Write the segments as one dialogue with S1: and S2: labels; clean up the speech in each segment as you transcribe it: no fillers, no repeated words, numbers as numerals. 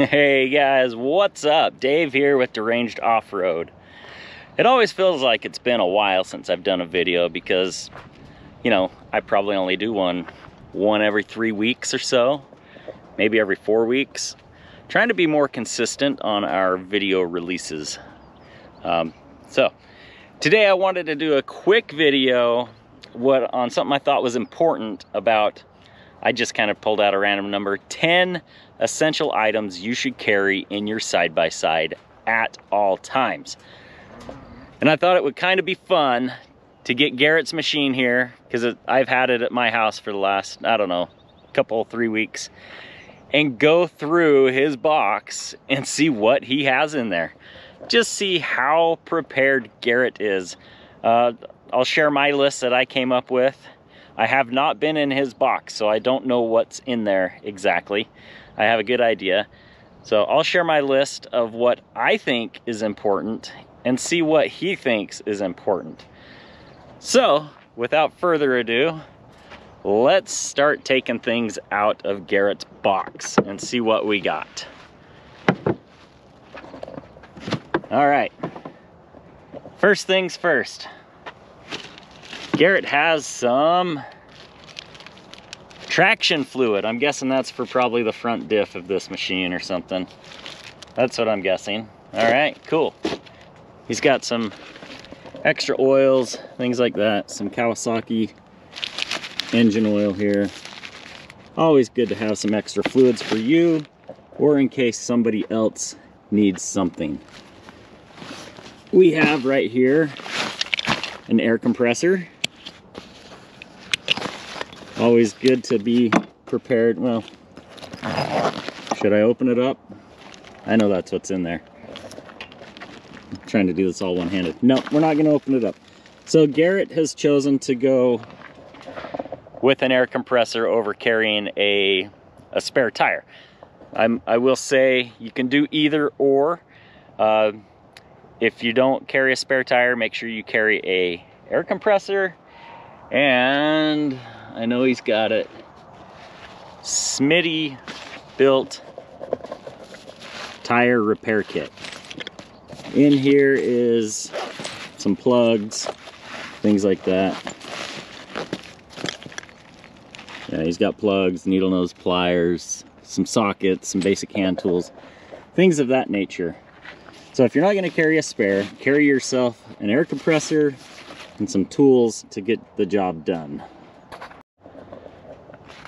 S1: Hey guys, what's up? Dave here with Deranged Off-Road. It always feels like it's been a while since I've done a video because, you know, I probably only do one every 3 weeks or so, maybe every 4 weeks. Trying to be more consistent on our video releases. So today I wanted to do a quick video on something I thought was important about. I just kind of pulled out a random number, 10 essential items you should carry in your side-by-side at all times. And I thought it would kind of be fun to get Garrett's machine here, because I've had it at my house for the last, I don't know, couple, 3 weeks, and go through his box and see what he has in there. Just see how prepared Garrett is. I'll share my list that I came up with. I have not been in his box, so I don't know what's in there exactly. I have a good idea. So I'll share my list of what I think is important and see what he thinks is important. So without further ado, let's start taking things out of Garrett's box and see what we got. All right, first things first. Garrett has some traction fluid. I'm guessing that's for probably the front diff of this machine or something. That's what I'm guessing. All right, cool. He's got some extra oils, things like that. Some Kawasaki engine oil here. Always good to have some extra fluids for you or in case somebody else needs something. We have right here an air compressor. Always good to be prepared. Well, should I open it up? I know that's what's in there. I'm trying to do this all one-handed. No, we're not going to open it up. So Garrett has chosen to go with an air compressor over carrying a spare tire. I will say you can do either or. If you don't carry a spare tire, make sure you carry a air compressor. And I know he's got it. Smitty built tire repair kit. In here is some plugs, things like that. Yeah, he's got plugs, needle nose pliers, some sockets, some basic hand tools, things of that nature. So if you're not going to carry a spare, carry yourself an air compressor and some tools to get the job done.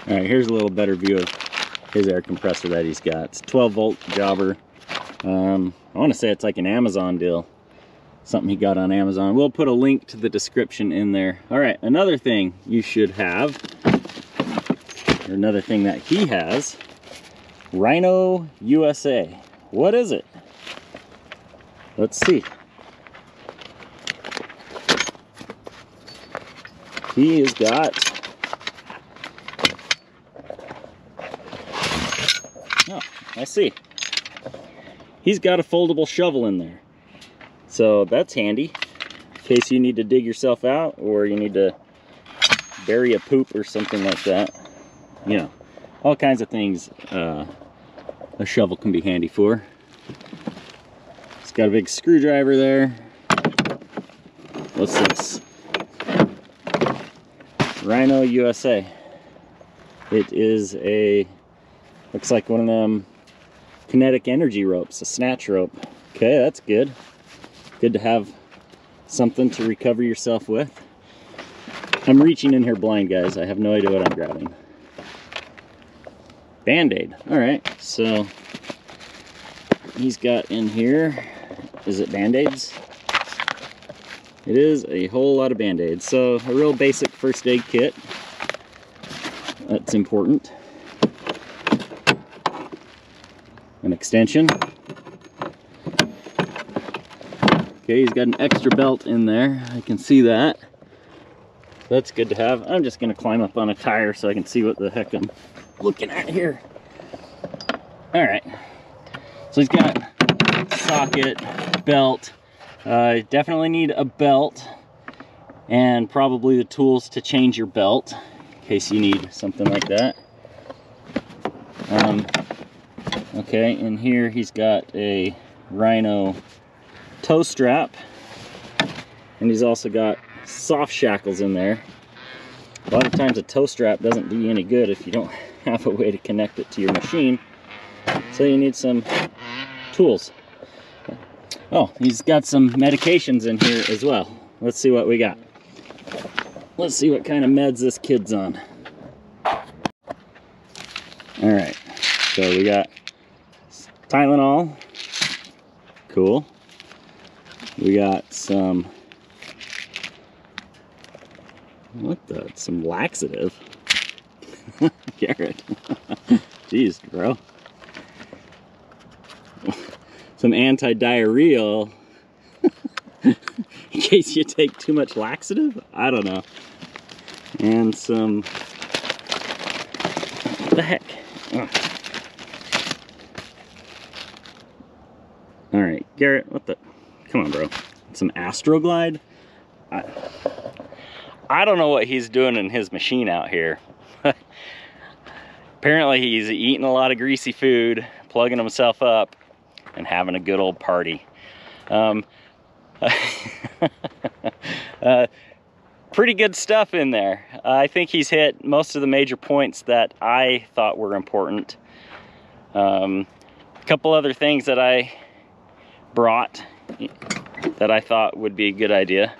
S1: All right, here's a little better view of his air compressor that he's got. It's a 12-volt jobber. I want to say it's like an Amazon deal. Something he got on Amazon. We'll put a link to the description in there. All right, another thing you should have, or another thing that he has, Rhino USA. What is it? Let's see. He has got, oh, I see. He's got a foldable shovel in there. So that's handy in case you need to dig yourself out or you need to bury a poop or something like that. You know, all kinds of things a shovel can be handy for. It's got a big screwdriver there. What's this? Rhino USA. It is looks like one of them kinetic energy ropes, a snatch rope. Okay, that's good. Good to have something to recover yourself with. I'm reaching in here blind, guys. I have no idea what I'm grabbing. Band-Aid. All right, so he's got in here, is it Band-Aids? It is a whole lot of Band-Aids. So a real basic first aid kit. That's important. An extension. Okay, he's got an extra belt in there. I can see that. That's good to have. I'm just gonna climb up on a tire so I can see what the heck I'm looking at here. All right. So he's got socket, belt. Definitely need a belt and probably the tools to change your belt in case you need something like that. Okay, in here he's got a Rhino toe strap, and he's also got soft shackles in there. A lot of times a toe strap doesn't do you any good if you don't have a way to connect it to your machine, so you need some tools. Oh, he's got some medications in here as well. Let's see what we got. Let's see what kind of meds this kid's on. All right, so we got Tylenol. Cool. We got some, some laxative. Garrett. Jeez, bro. Some anti-diarrheal in case you take too much laxative? I don't know. And some, what the heck? Oh. All right, Garrett, what the, come on, bro. Some Astroglide? I don't know what he's doing in his machine out here. Apparently he's eating a lot of greasy food, plugging himself up, and having a good old party. Pretty good stuff in there. I think he's hit most of the major points that I thought were important. A couple other things that I brought that I thought would be a good idea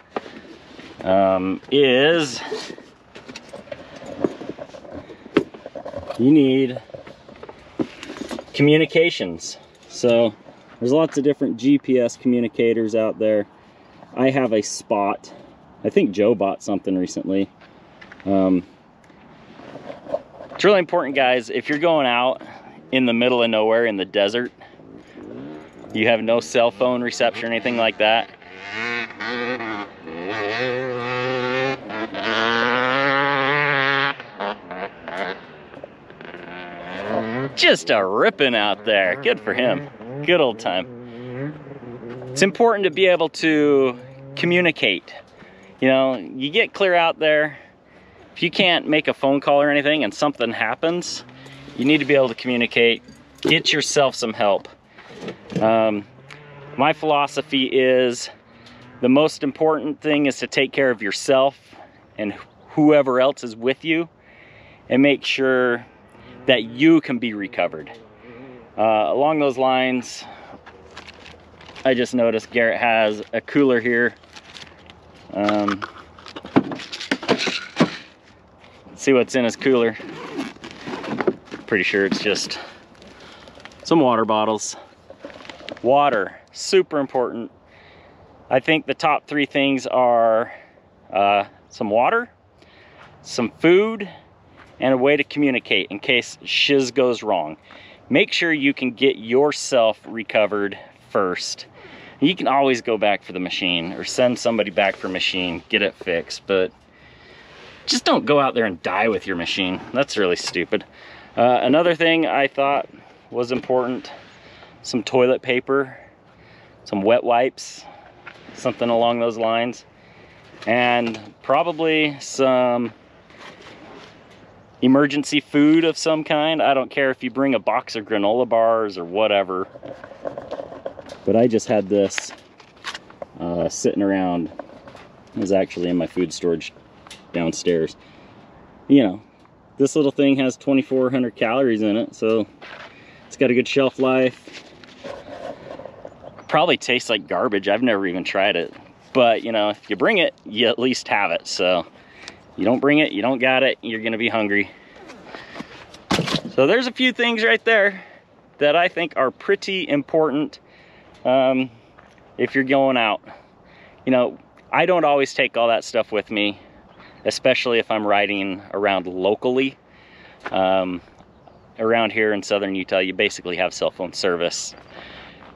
S1: is you need communications. So there's lots of different GPS communicators out there. I have a Spot. I think Joe bought something recently. It's really important, guys, if you're going out in the middle of nowhere in the desert, you have no cell phone reception or anything like that, just a ripping out there. Good for him. Good old time. It's important to be able to communicate. You know, you get clear out there. If you can't make a phone call or anything and something happens, you need to be able to communicate. Get yourself some help. My philosophy is the most important thing is to take care of yourself and whoever else is with you, and make sure that you can be recovered. Along those lines, I just noticed Garrett has a cooler here. Let's see what's in his cooler. Pretty sure it's just some water bottles. Water, super important. I think the top three things are some water, some food, and a way to communicate in case shiz goes wrong. Make sure you can get yourself recovered first. You can always go back for the machine or send somebody back for machine, get it fixed, but just don't go out there and die with your machine. That's really stupid. Another thing I thought was important, some toilet paper, some wet wipes, something along those lines, and probably some emergency food of some kind. I don't care if you bring a box of granola bars or whatever, but I just had this sitting around. It was actually in my food storage downstairs. You know, this little thing has 2,400 calories in it, so it's got a good shelf life. Probably tastes like garbage. I've never even tried it, but you know, if you bring it, you at least have it. So you don't bring it, you don't got it, you're gonna be hungry. So there's a few things right there that I think are pretty important if you're going out. You know, I don't always take all that stuff with me, especially if I'm riding around locally. Around here in southern Utah, you basically have cell phone service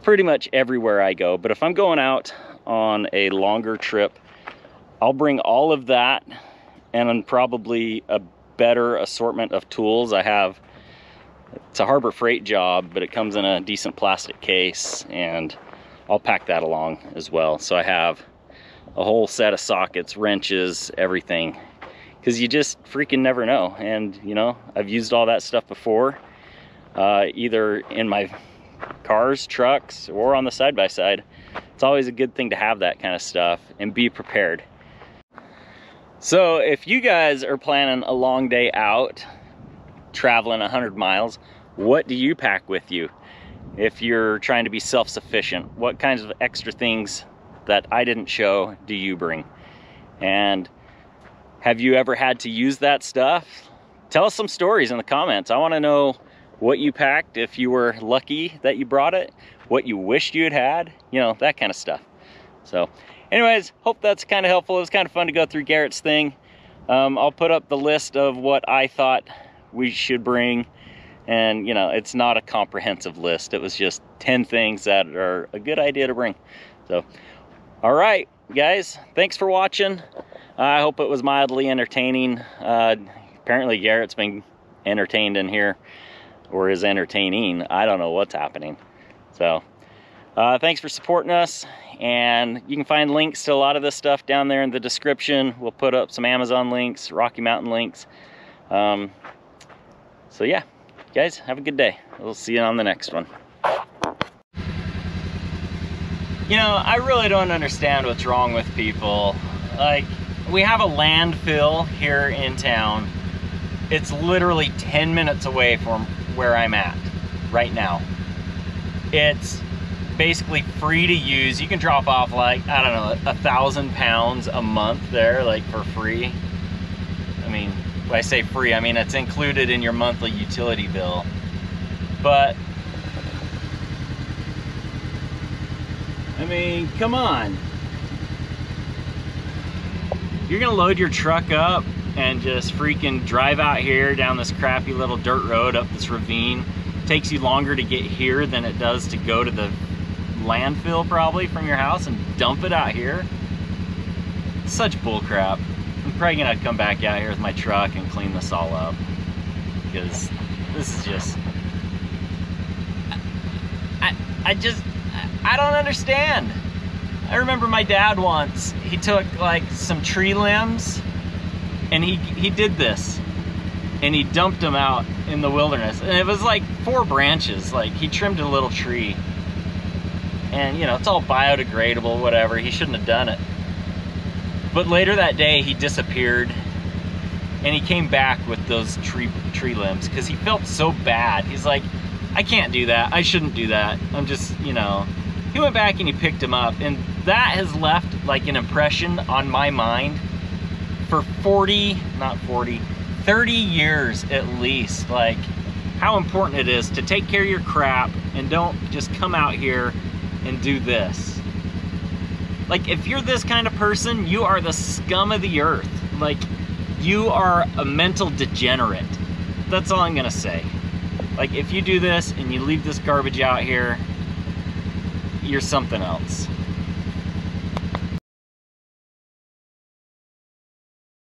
S1: pretty much everywhere I go. But if I'm going out on a longer trip, I'll bring all of that and then probably a better assortment of tools. I have, it's a Harbor Freight job, but it comes in a decent plastic case, and I'll pack that along as well. So I have a whole set of sockets, wrenches, everything, because you just freaking never know. And you know, I've used all that stuff before. either in my cars, trucks, or on the side-by-side. It's always a good thing to have that kind of stuff and be prepared. So if you guys are planning a long day out, traveling 100 miles, what do you pack with you? If you're trying to be self-sufficient, what kinds of extra things that I didn't show do you bring? And have you ever had to use that stuff? Tell us some stories in the comments. I want to know what you packed, if you were lucky that you brought it, what you wished you had, you know, that kind of stuff. So anyways, hope that's kind of helpful. It was kind of fun to go through Garrett's thing. I'll put up the list of what I thought we should bring. And, you know, it's not a comprehensive list. It was just 10 things that are a good idea to bring. So, all right, guys, thanks for watching. I hope it was mildly entertaining. Apparently Garrett's been entertained in here, or is entertaining. I don't know what's happening. So thanks for supporting us, and you can find links to a lot of this stuff down there in the description. We'll put up some Amazon links, Rocky Mountain links. So yeah, guys, have a good day. We'll see you on the next one. You know, I really don't understand what's wrong with people. Like, we have a landfill here in town. It's literally 10 minutes away from where I'm at right now. It's basically free to use. You can drop off, like, I don't know, 1,000 pounds a month there, like, for free. I mean, when I say free, I mean it's included in your monthly utility bill. But I mean, come on. You're gonna load your truck up and just freaking drive out here down this crappy little dirt road up this ravine. Takes you longer to get here than it does to go to the landfill probably from your house and dump it out here. Such bull crap. I'm probably gonna come back out here with my truck and clean this all up, because this is just, I don't understand. I remember my dad once, he took like some tree limbs and he did this, and he dumped them out in the wilderness, and it was like 4 branches. Like, he trimmed a little tree, and you know, it's all biodegradable, whatever. He shouldn't have done it. But later that day he disappeared, and he came back with those tree limbs because he felt so bad. He's like, I can't do that, I shouldn't do that, I'm just, you know. He went back and he picked him up, and that has left like an impression on my mind for 30 years at least. Like, how important it is to take care of your crap and don't just come out here and do this. Like, if you're this kind of person, you are the scum of the earth. Like, you are a mental degenerate. That's all I'm gonna say. Like, if you do this and you leave this garbage out here, you're something else.